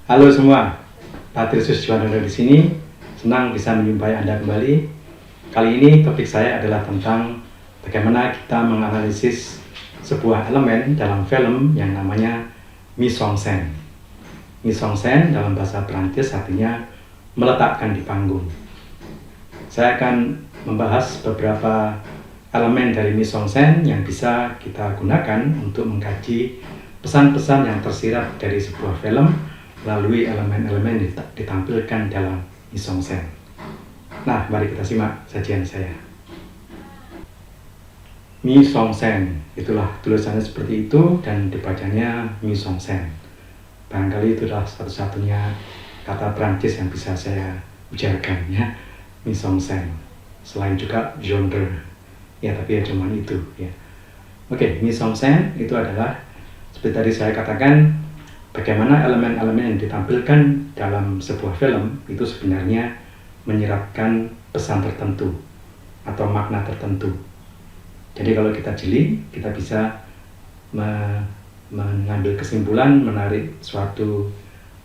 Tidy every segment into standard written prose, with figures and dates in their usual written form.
Halo semua, Patricius Juwana di sini. Senang bisa menjumpai Anda kembali. Kali ini topik saya adalah tentang bagaimana kita menganalisis sebuah elemen dalam film yang namanya mise-en-scène. Mise-en-scène dalam bahasa Perancis artinya meletakkan di panggung. Saya akan membahas beberapa elemen dari mise-en-scène yang bisa kita gunakan untuk mengkaji pesan-pesan yang tersirat dari sebuah film melalui elemen-elemen yang ditampilkan dalam mise-en-scène. Nah, mari kita simak sajian saya. Mise-en-scène, itulah tulisannya seperti itu dan dibacanya mise-en-scène. Barangkali itu adalah satu-satunya kata Prancis yang bisa saya ujarkan, ya. Mise-en-scène. Selain juga genre, ya, tapi ya cuman itu, ya. Oke, mise-en-scène itu adalah seperti tadi saya katakan, bagaimana elemen-elemen yang ditampilkan dalam sebuah film itu sebenarnya menyiratkan pesan tertentu atau makna tertentu. Jadi kalau kita jeli, kita bisa mengambil kesimpulan, menarik suatu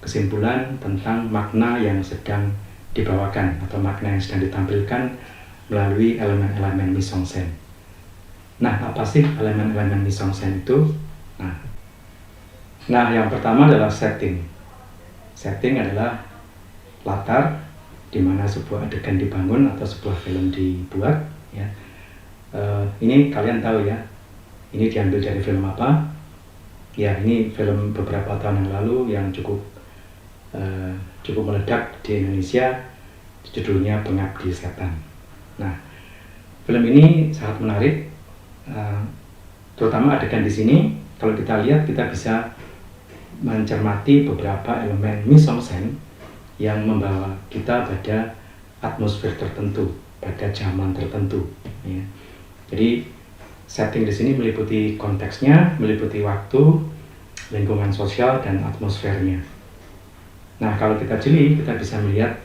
kesimpulan tentang makna yang sedang dibawakan atau makna yang sedang ditampilkan melalui elemen-elemen mise-en-scène. Nah, apa sih elemen-elemen mise-en-scène itu? Nah, yang pertama adalah setting. Setting adalah latar di mana sebuah adegan dibangun atau sebuah film dibuat. Ya. Ini kalian tahu ya. Ini diambil dari film apa? Ya, ini film beberapa tahun yang lalu yang cukup meledak di Indonesia. Judulnya Pengabdi Setan. Nah, film ini sangat menarik, terutama adegan di sini. Kalau kita lihat, kita bisa mencermati beberapa elemen mise-en-scène yang membawa kita pada atmosfer tertentu, pada zaman tertentu. Ya. Jadi setting di sini meliputi konteksnya, meliputi waktu, lingkungan sosial dan atmosfernya. Nah, kalau kita jeli, kita bisa melihat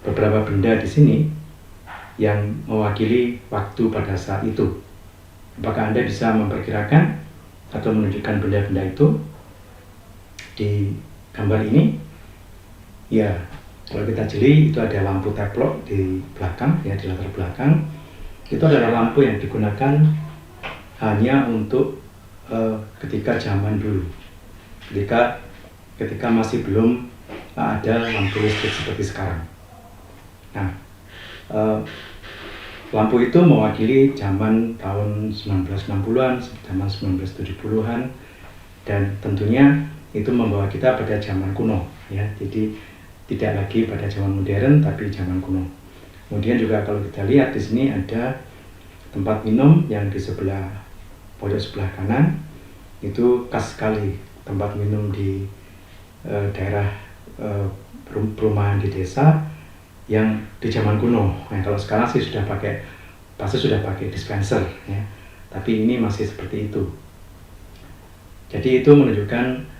beberapa benda di sini yang mewakili waktu pada saat itu. Apakah Anda bisa memperkirakan atau menunjukkan benda-benda itu di gambar ini? Ya, kalau kita jeli, itu ada lampu teplok di belakang, ya, di latar belakang. Itu adalah lampu yang digunakan hanya untuk ketika zaman dulu, ketika masih belum ada lampu listrik seperti sekarang. Nah, lampu itu mewakili zaman tahun 1960-an, zaman 1970-an, dan tentunya itu membawa kita pada zaman kuno, ya. Jadi tidak lagi pada zaman modern, tapi zaman kuno. Kemudian juga kalau kita lihat di sini ada tempat minum yang di sebelah pojok sebelah kanan. Itu khas sekali tempat minum di daerah perumahan di desa yang di zaman kuno. Nah, kalau sekarang sih pasti sudah pakai dispenser, ya. Tapi ini masih seperti itu. Jadi itu menunjukkan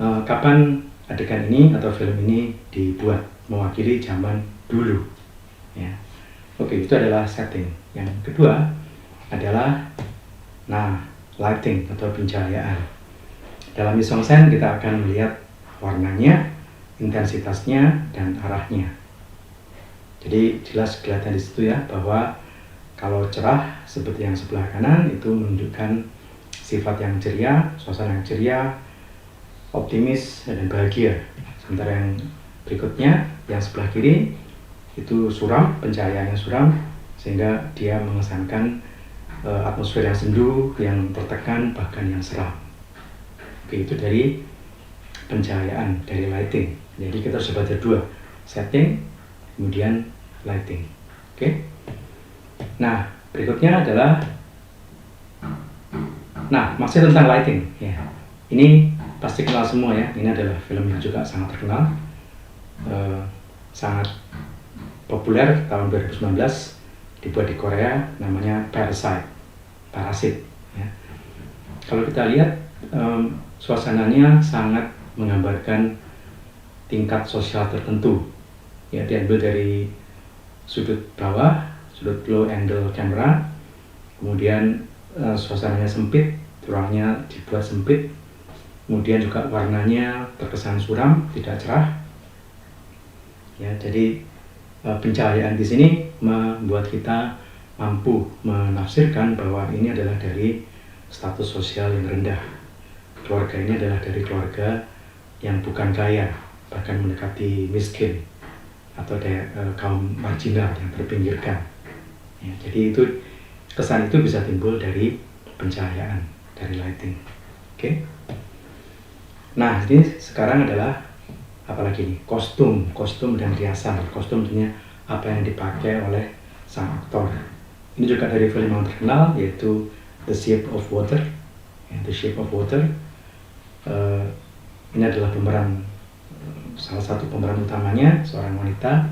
kapan adegan ini atau film ini dibuat, mewakili zaman dulu, ya. Oke, itu adalah setting. Yang kedua adalah lighting atau pencahayaan. Dalam mise-en-scène kita akan melihat warnanya, intensitasnya, dan arahnya. Jadi jelas kelihatan di situ, ya, bahwa kalau cerah seperti yang sebelah kanan itu menunjukkan sifat yang ceria, suasana yang ceria, optimis dan bahagia. Sementara yang berikutnya, yang sebelah kiri, itu suram, pencahayaannya suram, sehingga dia mengesankan atmosfer yang sendu, yang tertekan, bahkan yang seram. Oke, itu dari pencahayaan, dari lighting. Jadi kita harus baca dua, setting, kemudian lighting. Oke. Nah, berikutnya adalah masih tentang lighting, ya. Ini pasti kenal semua, ya. Ini adalah film yang juga sangat terkenal, sangat populer tahun 2019, dibuat di Korea, namanya Parasit, ya. Kalau kita lihat, suasananya sangat menggambarkan tingkat sosial tertentu, ya, diambil dari sudut bawah, sudut low angle camera, kemudian suasananya sempit, ruangnya dibuat sempit. kemudian juga warnanya terkesan suram, tidak cerah. Ya, jadi pencahayaan di sini membuat kita mampu menafsirkan bahwa ini adalah dari status sosial yang rendah. Keluarga ini adalah dari keluarga yang bukan kaya, bahkan mendekati miskin atau kaum marginal yang terpinggirkan. Ya, jadi itu kesan itu bisa timbul dari pencahayaan, dari lighting. Oke. Nah, ini sekarang adalah apalagi nih, kostum dan riasan. Kostum artinya apa yang dipakai oleh sang aktor. Ini juga dari film yang terkenal, yaitu The Shape of Water. Ya, The Shape of Water. Ini adalah salah satu pemeran utamanya, seorang wanita.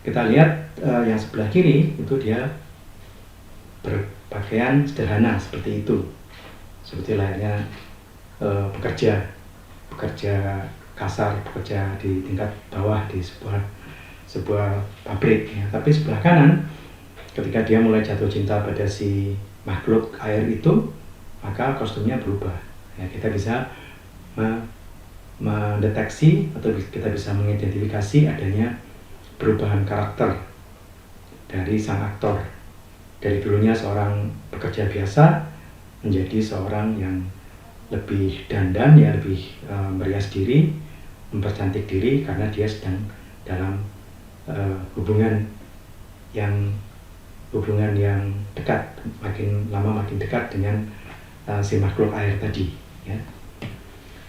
Kita lihat yang sebelah kiri itu dia berpakaian sederhana seperti itu, seperti layaknya pekerja kasar, bekerja di tingkat bawah di sebuah pabrik. Ya. Tapi sebelah kanan, ketika dia mulai jatuh cinta pada si makhluk air itu, maka kostumnya berubah. Ya, kita bisa mendeteksi atau kita bisa mengidentifikasi adanya perubahan karakter dari sang aktor. Dari dulunya seorang pekerja biasa menjadi seorang yang lebih dandan, ya, lebih merias diri, mempercantik diri karena dia sedang dalam hubungan yang dekat, makin lama makin dekat dengan si makhluk air tadi. Ya.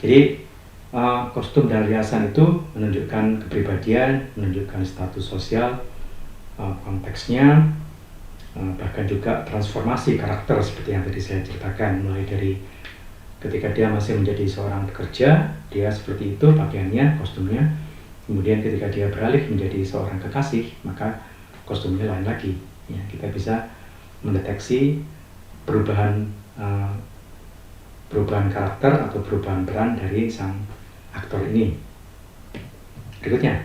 Jadi kostum dan riasan itu menunjukkan kepribadian, menunjukkan status sosial, konteksnya, bahkan juga transformasi karakter seperti yang tadi saya ceritakan, mulai dari ketika dia masih menjadi seorang pekerja, dia seperti itu pakaiannya, kostumnya. Kemudian ketika dia beralih menjadi seorang kekasih, maka kostumnya lain lagi. Ya, kita bisa mendeteksi perubahan karakter atau perubahan peran dari sang aktor ini. Berikutnya,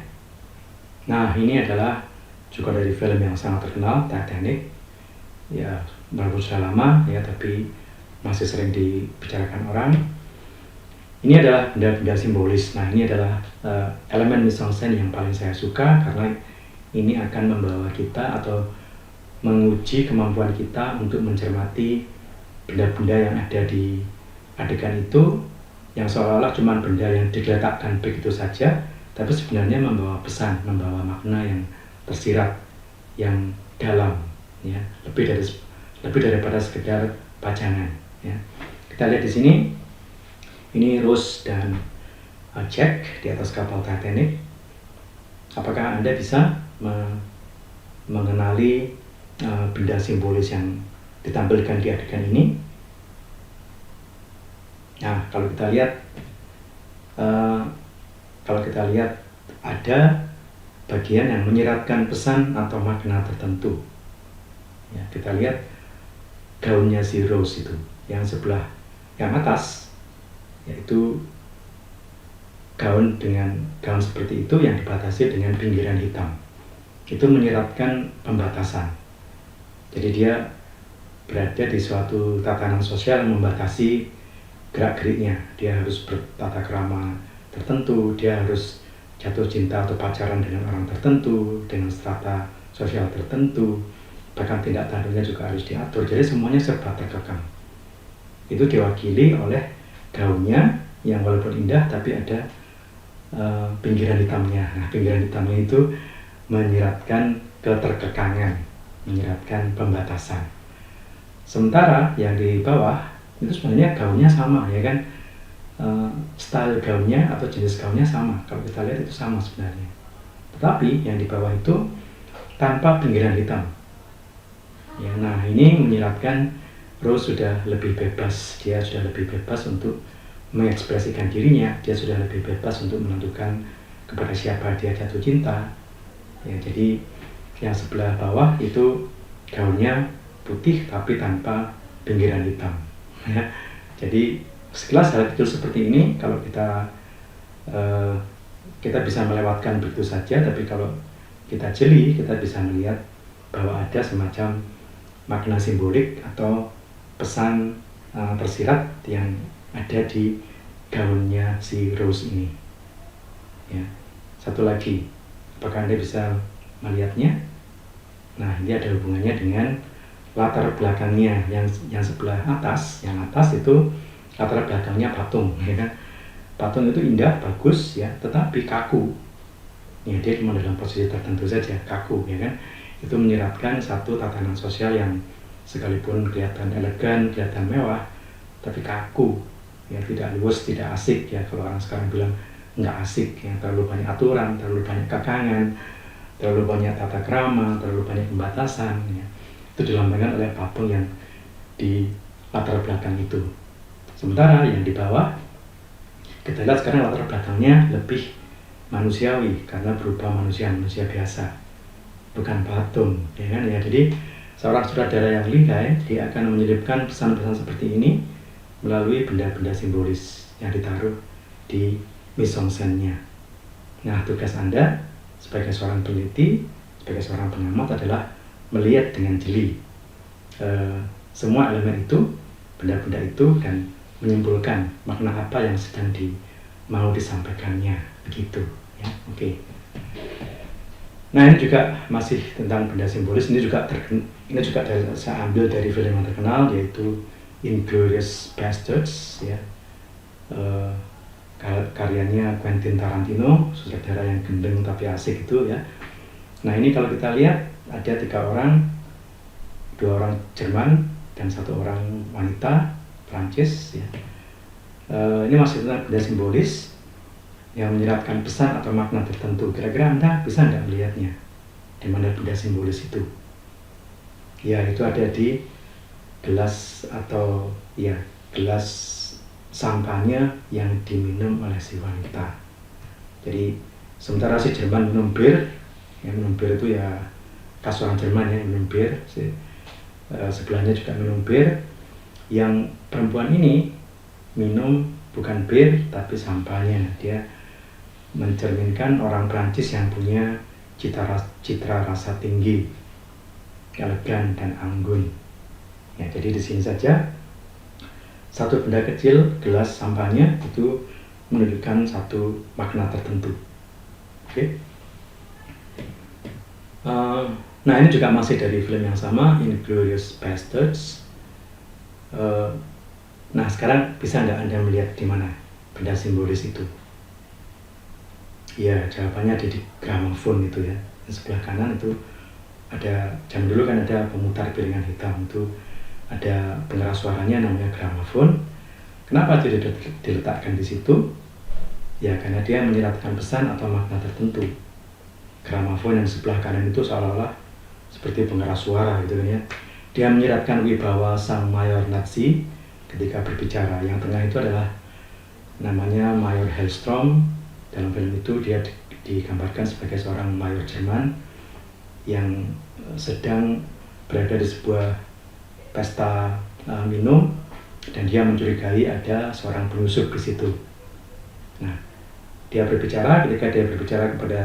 nah ini adalah juga dari film yang sangat terkenal, Titanic. Ya, walaupun sudah lama ya, tapi masih sering dibicarakan orang. Ini adalah benda-benda simbolis. Nah, ini adalah elemen mise-en-scène yang paling saya suka karena ini akan membawa kita atau menguji kemampuan kita untuk mencermati benda-benda yang ada di adegan itu, yang seolah-olah cuma benda yang diletakkan begitu saja, tapi sebenarnya membawa pesan, membawa makna yang tersirat, yang dalam, ya, lebih daripada sekedar pajangan. Ya. Kita lihat di sini, ini Rose dan Jack di atas kapal Titanic. Apakah Anda bisa mengenali benda simbolis yang ditampilkan di adegan ini? Nah, kalau kita lihat ada bagian yang menyiratkan pesan atau makna tertentu. Ya, kita lihat gaunnya si Rose itu, yang sebelah yang atas, yaitu gaun seperti itu yang dibatasi dengan pinggiran hitam. Itu menyiratkan pembatasan. Jadi dia berada di suatu tatanan sosial yang membatasi gerak-geriknya. Dia harus bertata krama tertentu, dia harus jatuh cinta atau pacaran dengan orang tertentu, dengan strata sosial tertentu, bahkan tindak tanduknya juga harus diatur. Jadi semuanya serba terkekang. Itu diwakili oleh gaunnya yang walaupun indah tapi ada pinggiran hitamnya. Nah, pinggiran hitamnya itu menyiratkan keterkekangan, menyiratkan pembatasan. Sementara yang di bawah itu sebenarnya gaunnya sama, ya kan? Style gaunnya atau jenis gaunnya sama. Kalau kita lihat itu sama sebenarnya. Tetapi yang di bawah itu tanpa pinggiran hitam. Ya, nah ini menyiratkan Rose sudah lebih bebas. Dia sudah lebih bebas untuk mengekspresikan dirinya. Dia sudah lebih bebas untuk menentukan kepada siapa dia jatuh cinta. Ya, jadi yang sebelah bawah itu gaunnya putih tapi tanpa pinggiran hitam. Ya, jadi sekilas hal kecil seperti ini kalau kita bisa melewatkan begitu saja, tapi kalau kita jeli, kita bisa melihat bahwa ada semacam makna simbolik atau pesan tersirat yang ada di gaunnya si Rose ini. Ya. Satu lagi, apakah Anda bisa melihatnya? Nah, ini ada hubungannya dengan latar belakangnya yang sebelah atas. Yang atas itu latar belakangnya patung, ya kan? Patung itu indah, bagus, ya, tetapi kaku. Ya, dia cuma dalam posisi tertentu saja, kaku, ya kan? Itu menyiratkan satu tatanan sosial yang sekalipun kelihatan elegan, kelihatan mewah, tapi kaku, ya, tidak luas, tidak asik, ya. Kalau orang sekarang bilang nggak asik, ya, terlalu banyak aturan, terlalu banyak kekangan, terlalu banyak tata krama, terlalu banyak pembatasan, ya. Itu dilambangkan oleh patung yang di latar belakang itu. Sementara yang di bawah, kita lihat sekarang latar belakangnya lebih manusiawi karena berupa manusia biasa, bukan patung, ya kan? Ya, jadi seorang sutradara yang lihai, dia akan menyelipkan pesan-pesan seperti ini melalui benda-benda simbolis yang ditaruh di mise-en-scène-nya. Nah, tugas Anda sebagai seorang peneliti, sebagai seorang pengamat adalah melihat dengan jeli semua elemen itu, benda-benda itu, dan menyimpulkan makna apa yang sedang mau disampaikannya, begitu, ya. Oke. Nah, ini juga masih tentang benda simbolis. Ini juga saya ambil dari film yang terkenal, yaitu Inglourious Basterds, ya. Karyanya Quentin Tarantino, sutradara yang gendeng tapi asik itu, ya. Nah, ini kalau kita lihat ada 3 orang, 2 orang Jerman dan 1 orang wanita Prancis, ya. Ini masih tentang benda simbolis yang menyiratkan pesan atau makna tertentu. Kira-kira Anda bisa nggak melihatnya? Di mana benda simbolis itu? Ya, itu ada di gelas atau ya gelas sampahnya yang diminum oleh si wanita. Jadi sementara si Jerman minum bir, yang minum bir itu ya khas orang Jerman, ya, minum bir. Sebelahnya juga minum bir. Yang perempuan ini minum bukan bir tapi sampahnya. Dia mencerminkan orang Prancis yang punya citra rasa tinggi, elegan dan anggun. Ya, jadi di sini saja satu benda kecil, gelas sampahnya, itu menunjukkan satu makna tertentu. Oke. Nah, ini juga masih dari film yang sama, Inglourious Basterds. Nah, sekarang bisa nggak Anda melihat di mana benda simbolis itu? Ya, jawabannya ada di gramofon itu, ya. Di sebelah kanan itu ada, jam dulu kan ada pemutar piringan hitam, itu ada pengeras suaranya namanya gramofon. Kenapa dia diletakkan di situ? Ya, karena dia menyiratkan pesan atau makna tertentu. Gramofon yang sebelah kanan itu seolah-olah seperti pengeras suara gitu kan, ya. Dia menyiratkan wibawa sang mayor Nazi ketika berbicara. Yang tengah itu adalah namanya Mayor Hellstrom. Dalam film itu dia digambarkan sebagai seorang mayor Jerman yang sedang berada di sebuah pesta minum, dan dia mencurigai ada seorang penyusup di situ. Nah, ketika dia berbicara kepada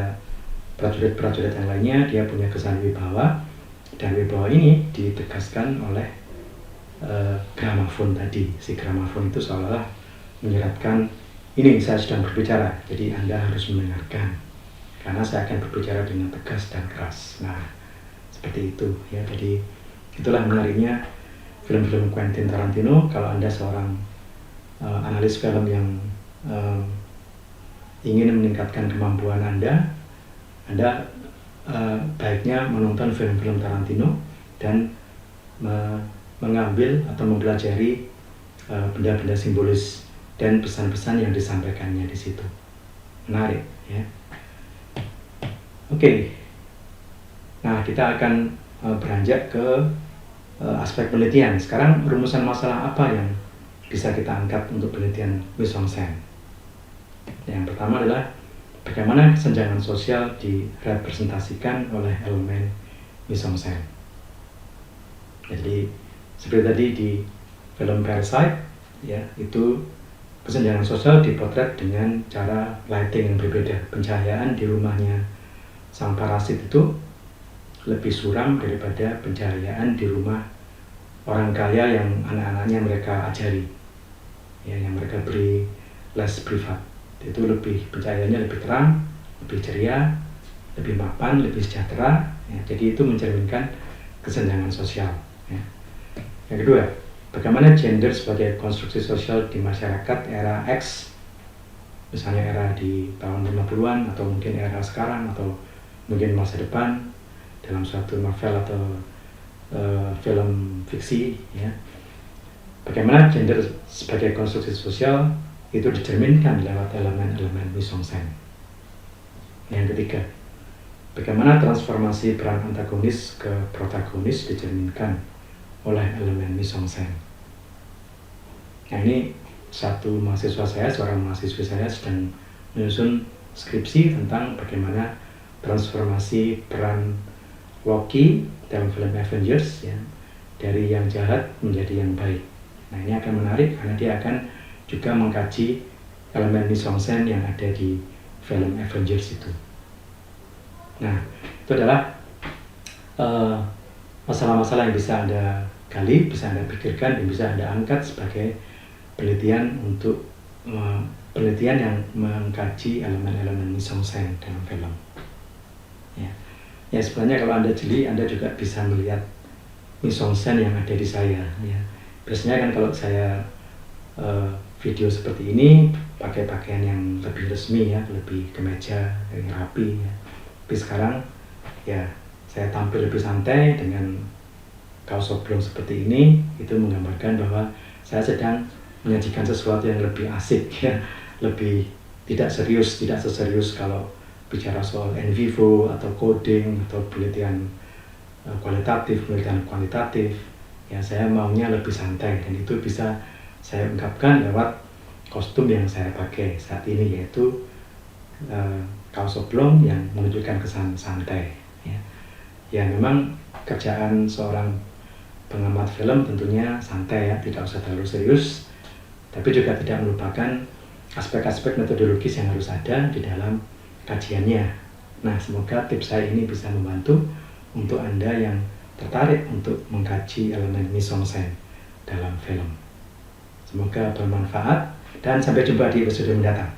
prajurit-prajurit yang lainnya, dia punya kesan wibawa, dan wibawa ini ditegaskan oleh gramofon tadi. Si gramofon itu seolah-olah menyiratkan, ini saya sedang berbicara, jadi Anda harus mendengarkan, karena saya akan berbicara dengan tegas dan keras. Nah, seperti itu, ya. Jadi itulah menariknya film-film Quentin Tarantino. Kalau Anda seorang analis film yang ingin meningkatkan kemampuan Anda baiknya menonton film-film Tarantino dan mengambil atau mempelajari benda-benda simbolis dan pesan-pesan yang disampaikannya di situ. Menarik, ya. Oke. Nah, kita akan beranjak ke aspek penelitian. Sekarang rumusan masalah apa yang bisa kita angkat untuk penelitian mise-en-scène? Yang pertama adalah bagaimana kesenjangan sosial direpresentasikan oleh elemen mise-en-scène. Jadi seperti tadi di film Parasite, ya, itu kesenjangan sosial dipotret dengan cara lighting yang berbeda. Pencahayaan di rumahnya sang parasit itu lebih suram daripada pencahayaan di rumah orang kaya yang anak-anaknya mereka ajari, ya, yang mereka beri less privat. Itu lebih pencahayaannya lebih terang, lebih ceria, lebih mapan, lebih sejahtera. Ya, jadi itu mencerminkan kesenjangan sosial. Ya. Yang kedua, bagaimana gender sebagai konstruksi sosial di masyarakat era X, misalnya era di tahun 50-an atau mungkin era sekarang atau mungkin masa depan dalam suatu novel atau film fiksi, ya. Bagaimana gender sebagai konstruksi sosial itu dicerminkan lewat elemen-elemen mise-en-scène. Yang ketiga, bagaimana transformasi peran antagonis ke protagonis dicerminkan oleh elemen mise-en-scène. Nah, ini satu mahasiswa saya, seorang mahasiswa saya sedang menyusun skripsi tentang bagaimana transformasi peran Loki dalam film Avengers, ya, dari yang jahat menjadi yang baik. Nah, ini akan menarik karena dia akan juga mengkaji elemen mise-en-scène yang ada di film Avengers itu. Nah, itu adalah masalah-masalah yang bisa Anda gali, bisa Anda pikirkan, dan bisa Anda angkat sebagai penelitian untuk penelitian yang mengkaji elemen-elemen mise-en-scène dalam film. Ya, sebenarnya kalau Anda jeli, Anda juga bisa melihat mise-en-scène yang ada di saya. Ya. Biasanya kan kalau saya video seperti ini pakai pakaian yang lebih resmi, ya, lebih kemeja, yang rapi. Ya. Tapi sekarang ya saya tampil lebih santai dengan kaos oblong seperti ini. Itu menggambarkan bahwa saya sedang menyajikan sesuatu yang lebih asik, ya, lebih tidak serius, tidak seserius kalau bicara soal in vivo atau coding atau penelitian kualitatif, penelitian kuantitatif. Ya, saya maunya lebih santai, dan itu bisa saya ungkapkan lewat kostum yang saya pakai saat ini, yaitu kaos oblong yang menunjukkan kesan santai. Ya, ya memang kerjaan seorang pengamat film tentunya santai, ya, tidak usah terlalu serius, tapi juga tidak melupakan aspek-aspek metodologis yang harus ada di dalam kajiannya. Nah, semoga tips saya ini bisa membantu untuk Anda yang tertarik untuk mengkaji elemen mise-en-scène dalam film. Semoga bermanfaat dan sampai jumpa di episode mendatang.